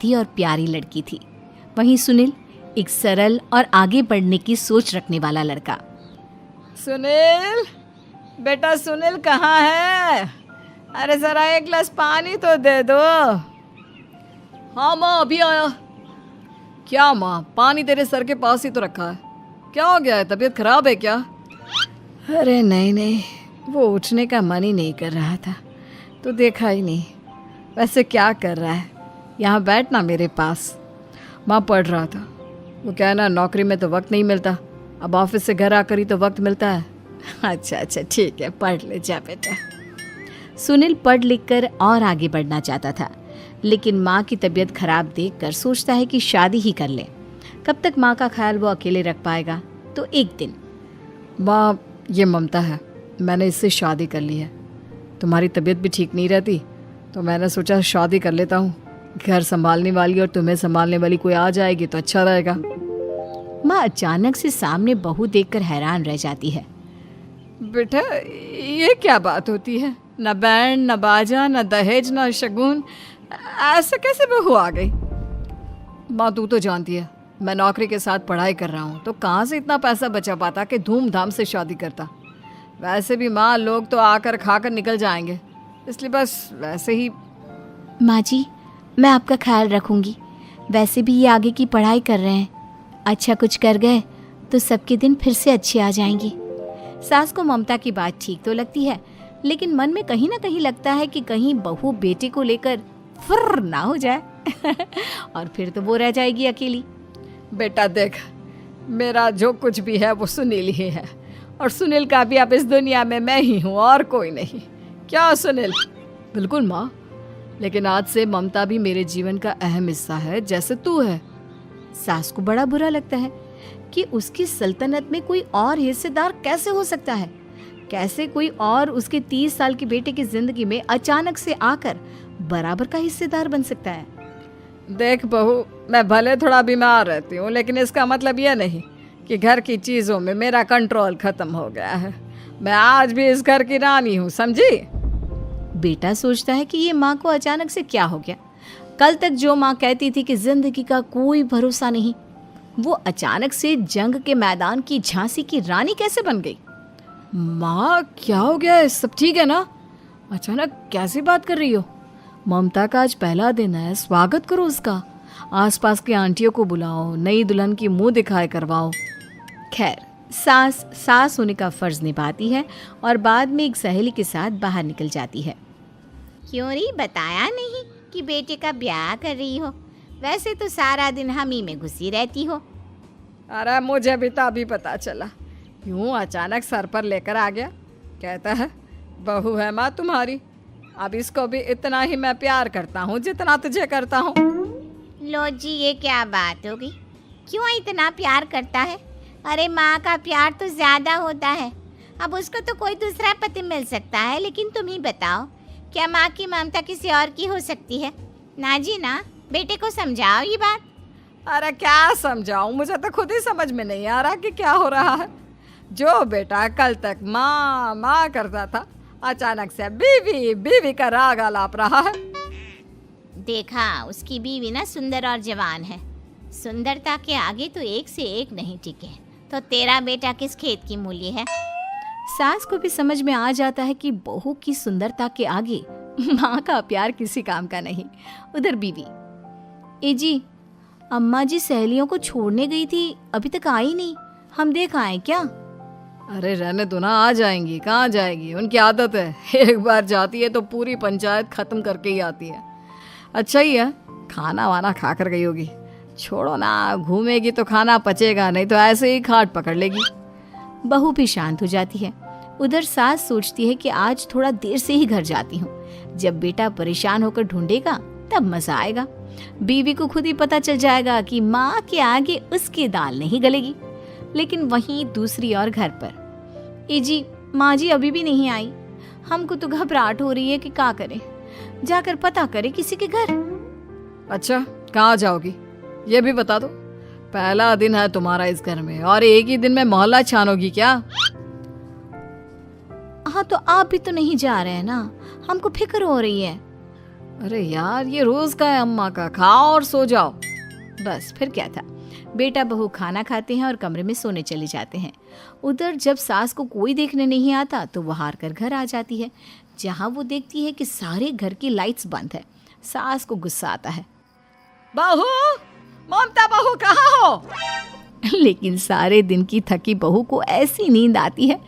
थी और प्यारी लड़की थी। वहीं सुनील एक सरल और आगे बढ़ने की सोच रखने वाला लड़का। सुनील, बेटा सुनील कहाँ है? अरे जरा एक गिलास पानी तो दे दो। हाँ माँ, अभी आया। क्या माँ, पानी तेरे सर के पास ही तो रखा है। क्या हो गया है, तबीयत खराब है क्या? अरे नहीं नहीं, वो उठने का मन ही नहीं कर रहा था तो देखा ही नहीं। वैसे क्या कर रहा है? यहाँ बैठना मेरे पास। माँ पढ़ रहा था। वो कहना नौकरी में तो वक्त नहीं मिलता, अब ऑफिस से घर आकर ही तो वक्त मिलता है। अच्छा अच्छा ठीक है, पढ़ ले जा बेटा। सुनील पढ़ लिख कर और आगे बढ़ना चाहता था, लेकिन माँ की तबीयत खराब देखकर सोचता है कि शादी ही कर ले। कब तक माँ का ख्याल वो अकेले रख पाएगा? तो एक दिन, माँ ये ममता है, मैंने इससे शादी कर ली है। तुम्हारी तबीयत भी ठीक नहीं रहती तो मैंने सोचा शादी कर लेता हूँ। घर संभालने वाली और तुम्हें संभालने वाली कोई आ जाएगी तो अच्छा रहेगा। माँ अचानक से सामने बहू देखकर हैरान रह जाती है। बेटा ये क्या बात होती है? न बैंड, न बाजा, न दहेज, न शगुन, ऐसे कैसे बहू आ गई? माँ तू तो जानती है मैं नौकरी के साथ पढ़ाई कर रहा हूँ, तो कहाँ से इतना पैसा बचा पाता कि धूमधाम से शादी करता। वैसे भी माँ लोग तो आकर खाकर निकल जाएंगे, इसलिए बस वैसे ही। माँ जी, मैं आपका ख्याल रखूंगी। वैसे भी ये आगे की पढ़ाई कर रहे हैं, अच्छा कुछ कर गए तो सबके दिन फिर से अच्छे आ जाएंगे। सास को ममता की बात ठीक तो लगती है, लेकिन मन में कहीं ना कहीं लगता है कि कहीं बहू बेटे को लेकर फुर्र ना हो जाए और फिर तो वो रह जाएगी अकेली। बेटा देख, मेरा जो कुछ भी है वो सुनील ही है, और सुनील का भी अब इस दुनिया में मैं ही हूँ और कोई नहीं। क्या सुनील? बिल्कुल माँ, लेकिन आज से ममता भी मेरे जीवन का अहम हिस्सा है, जैसे तू है। सास को बड़ा बुरा लगता है कि उसकी सल्तनत में कोई और हिस्सेदार कैसे हो सकता है। कैसे कोई और उसके 30 साल के बेटे की जिंदगी में अचानक से आकर बराबर का हिस्सेदार बन सकता है। देख बहू, मैं भले थोड़ा बीमार रहती हूँ, लेकिन इसका मतलब यह नहीं कि घर की चीज़ों में मेरा कंट्रोल खत्म हो गया है। मैं आज भी इस घर की रानी हूँ, समझी? बेटा सोचता है कि ये माँ को अचानक से क्या हो गया। कल तक जो माँ कहती थी कि जिंदगी का कोई भरोसा नहीं, वो अचानक से जंग के मैदान की झांसी की रानी कैसे बन गई? माँ क्या हो गया है? सब ठीक है ना? अचानक कैसी बात कर रही हो? ममता का आज पहला दिन है, स्वागत करो उसका। आसपास की आंटियों को बुलाओ, नई दुल्हन की मुंह दिखाए करवाओ। खैर, सास होने का फर्ज निभाती है और बाद में एक सहेली के साथ बाहर निकल जाती है। क्यों नहीं बताया नहीं कि बेटे का ब्याह कर रही हो? वैसे तो सारा दिन हम ही में घुसी रहती हो। अरे मुझे भी तो अभी पता चला, यूं अचानक सर पर लेकर आ गया। कहता है बहू है माँ तुम्हारी, अब इसको भी इतना ही मैं प्यार करता हूँ जितना तुझे करता हूँ। लो जी, ये क्या बात होगी? क्यों इतना प्यार करता है? अरे माँ का प्यार तो ज़्यादा होता है। अब उसको तो कोई दूसरा पति मिल सकता है, लेकिन तुम ही बताओ, क्या माँ की ममता किसी और की हो सकती है? ना जी ना, बेटे को समझाओ ये बात। अरे क्या समझाऊं, मुझे तो खुद ही समझ में नहीं आ रहा कि क्या हो रहा है। जो बेटा कल तक माँ माँ करता था, अचानक से बीवी बीवी का राग आलाप रहा है। देखा, उसकी बीवी ना सुंदर और जवान है। सुंदरता के आगे तो एक से एक नहीं टिके, तो तेरा बेटा किस खेत की मूली है? सास को भी समझ में आ जाता है कि बहू की सुंदरता के आगे माँ का प्यार किसी काम का नहीं। उधर बीवी, ए जी, अम्मा जी सहेलियों को छोड़ने गई थी, अभी तक आई नहीं, हम देख आए क्या? अरे रहने दो ना, आ जाएंगी। कहाँ जाएगी, उनकी आदत है, एक बार जाती है तो पूरी पंचायत खत्म करके ही आती है। अच्छा ही है, खाना वाना खा कर गई होगी। छोड़ो ना, घूमेगी तो खाना पचेगा नहीं तो ऐसे ही खाट पकड़ लेगी। बहू भी शांत हो जाती है। उधर सास सोचती है कि आज थोड़ा देर से ही घर जाती हूँ, जब बेटा परेशान होकर ढूंढेगा तब मजा आएगा। बीवी को खुद ही पता चल जाएगा कि माँ के आगे उसकी दाल नहीं गलेगी। लेकिन वहीं दूसरी ओर घर पर, ए जी, माँ जी अभी भी नहीं आई, हमको तो घबराहट हो रही है कि क्या करें, जाकर पता करें किसी के घर। अच्छा, कहाँ जाओगी ये भी बता दो। पहला दिन है तुम्हारा इस घर में और एक ही दिन में मोहल्ला छानोगी क्या? हाँ, तो आप भी तो नहीं जा रहे हैं ना, हमको फिक्र हो रही है। अरे यार, ये रोज का है अम्मा का, खाओ और सो जाओ। बस फिर क्या था। बेटा बहू खाना खाते हैं और कमरे में सोने चले जाते हैं। उधर जब सास को कोई देखने नहीं आता तो वो हार कर घर आ जाती है, जहाँ वो देखती है कि सारे घर की लाइट्स बंद है। सास को गुस्सा आता है। बहू, ममता बहू कहाँ हो? लेकिन सारे दिन की थकी बहू को ऐसी नींद आती है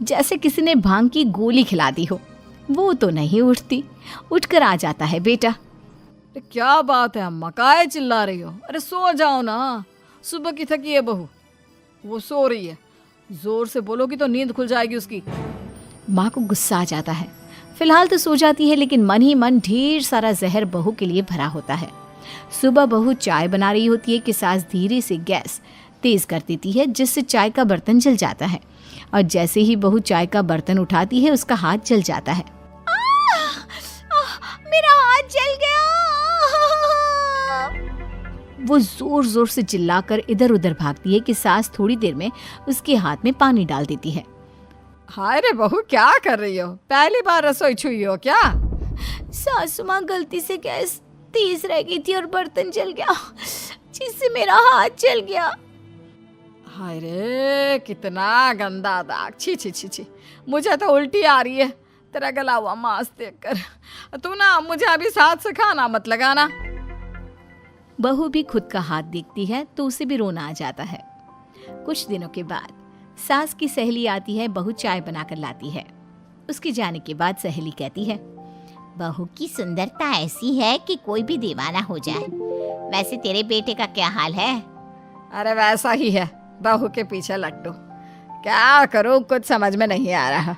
जैसे किसी ने भांग की गोली खिला दी हो। वो तो नहीं उठती। उठकर आ जाता है बेटा। अरे क्या बात है अम्मा, काहे चिल्ला रही हो? अरे सो जाओ ना, सुबह की थकी है बहू, वो सो रही है। जोर से बोलोगी तो नींद खुल जाएगी उसकी। माँ को गुस्सा आ जाता है। फिलहाल तो सो जाती है, लेकिन मन ही मन ढेर सारा जहर बहू के लिए भरा होता है। सुबह बहू चाय बना रही होती है कि सास धीरे से गैस तेज कर देती है, जिससे चाय का बर्तन जल जाता है। और जैसे ही बहू चाय का बर्तन उठाती है उसका हाथ जल जाता है। मेरा हाथ जल गया। वो जोर जोर से चिल्लाकर इधर उधर भागती है कि सास थोड़ी देर में उसके हाथ में पानी डाल देती है। हाय रे बहू, क्या कर रही हो? पहली बार रसोई छुई हो क्या? सासू माँ गलती से गैस तेज रह गई थी और बर्तन जल गया, जिससे मेरा हाथ जल गया। हाय रे, कितना गंदा दाग। छी छी छी छी, मुझे तो उल्टी आ रही है तेरा गला हुआ मांस देखकर। तू ना मुझे अभी साथ से खाना मत लगाना। बहू भी खुद का हाथ देखती है तो उसे भी रोना आ जाता है। कुछ दिनों के बाद सास की सहेली आती है। बहू चाय बनाकर लाती है। उसके जाने के बाद सहेली कहती है, बहू की सुंदरता ऐसी है कि कोई भी दीवाना हो जाए। वैसे तेरे बेटे का क्या हाल है? अरे वैसा ही है, बहू के पीछे लट्टू। क्या करूं, कुछ समझ में नहीं आ रहा।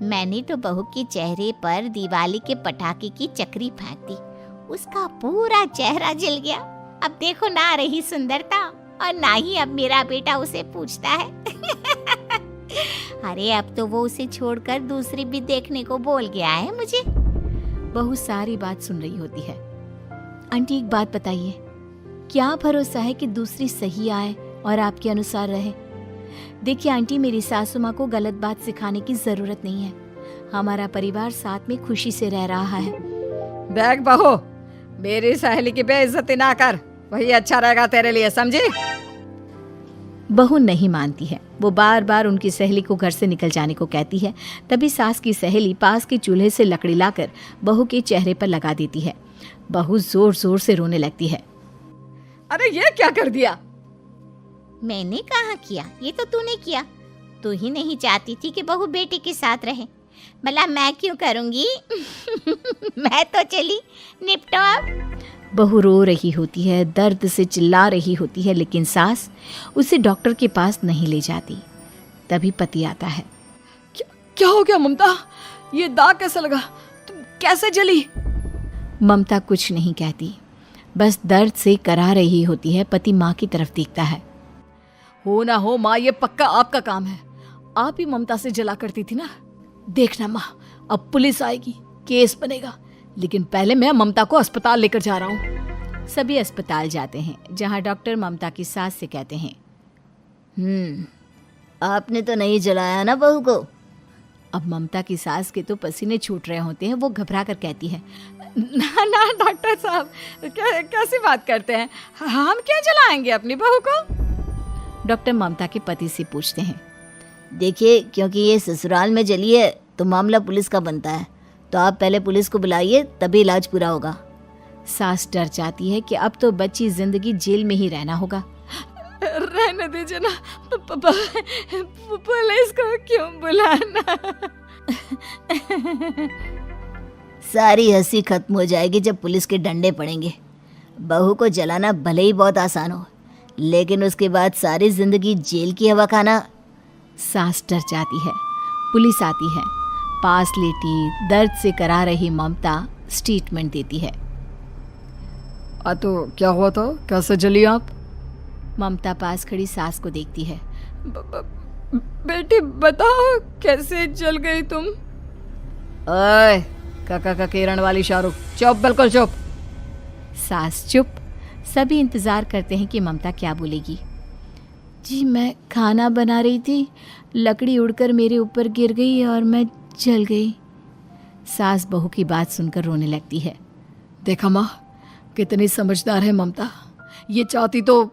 मैंने तो बहू के चेहरे पर दिवाली के पटाखे की चक्री फेंक दी, उसका पूरा चेहरा जल गया। अब देखो ना रही सुंदरता, और ना ही अब मेरा बेटा उसे पूछता है। अरे अब तो वो उसे छोड़कर दूसरी भी देखने को बोल गया है मुझे। बहू सारी बात सुन रही होती है। आंटी एक बात बताइए, क्या भरोसा है कि दूसरी सही आए और आपके अनुसार रहे? देखिए आंटी, मेरी सासू माँ को गलत बात सिखाने की जरूरत नहीं है। हमारा परिवार साथ में खुशी से रह रहा है। देख बहू, मेरी सहेली की बेइज्जती ना कर, वही अच्छा रहेगा तेरे लिए, समझी? बहू नहीं मानती है। वो बार बार उनकी सहेली को घर से निकल जाने को कहती है। तभी सास की सहेली पास के चूल्हे से लकड़ी लाकर बहू के चेहरे पर लगा देती है। बहू जोर जोर से रोने लगती है। अरे ये क्या कर दिया? मैंने कहाँ किया, ये तो तूने किया। तू ही नहीं चाहती थी कि बहू बेटे के साथ रहे, भला मैं क्यों करूँगी? मैं तो चली, निपटो अब। बहू रो रही होती है, दर्द से चिल्ला रही होती है, लेकिन सास उसे डॉक्टर के पास नहीं ले जाती। तभी पति आता है। क्या हो गया ममता? ये दाग कैसे लगा? तुम कैसे जली? ममता कुछ नहीं कहती, बस दर्द से करा रही होती है। पति माँ की तरफ देखता है। हो ना हो माँ, ये पक्का आपका काम है। आप ही ममता से जला करती थी ना। देखना माँ, अब पुलिस आएगी, केस बनेगा, लेकिन पहले मैं ममता को अस्पताल लेकर जा रहा हूँ। सभी अस्पताल जाते हैं, जहाँ डॉक्टर ममता की सास से कहते हैं, आपने तो नहीं जलाया ना बहू को? अब ममता की सास के तो पसीने छूट रहे होते हैं। वो घबरा कर कहती है, ना ना डॉक्टर साहब, कैसी बात करते हैं? हम क्या जलाएंगे अपनी बहू को? डॉक्टर ममता के पति से पूछते हैं। देखिए, क्योंकि ये ससुराल में जली है तो मामला पुलिस का बनता है, तो आप पहले पुलिस को बुलाइए, तभी इलाज पूरा होगा। सास डर जाती है कि अब तो बच्ची जिंदगी जेल में ही रहना होगा। रहने दीजिए ना, पुलिस को क्यों बुलाना? सारी हंसी खत्म हो जाएगी जब पुलिस के डंडे पड़ेंगे। बहू को जलाना भले ही बहुत आसान हो, लेकिन उसके बाद सारी जिंदगी जेल की हवा खाना। सास डर जाती है। पुलिस आती है। पास लेटी दर्द से करा रही ममता स्टेटमेंट देती है। तो क्या हुआ था? कैसे जली आप? ममता पास खड़ी सास को देखती है। बेटी बताओ, कैसे जल गई तुम? ओए, काका का किरण वाली शाहरुख, चुप, बिल्कुल चुप। सास चुप। सभी इंतजार करते हैं कि ममता क्या बोलेगी। जी, मैं खाना बना रही थी, लकड़ी उड़कर मेरे ऊपर गिर गई और मैं जल गई। सास बहू की बात सुनकर रोने लगती है। देखा माँ, कितनी समझदार है ममता। ये चाहती तो,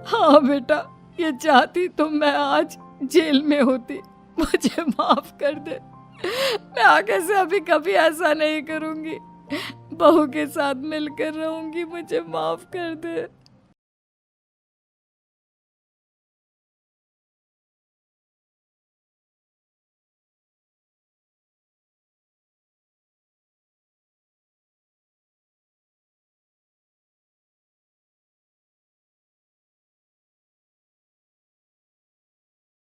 हाँ बेटा, ये चाहती तो मैं आज जेल में होती। मुझे माफ कर दे। मैं आगे से अभी कभी ऐसा नहीं करूंगी। बहू के साथ मिलकर रहूंगी। मुझे माफ कर दे।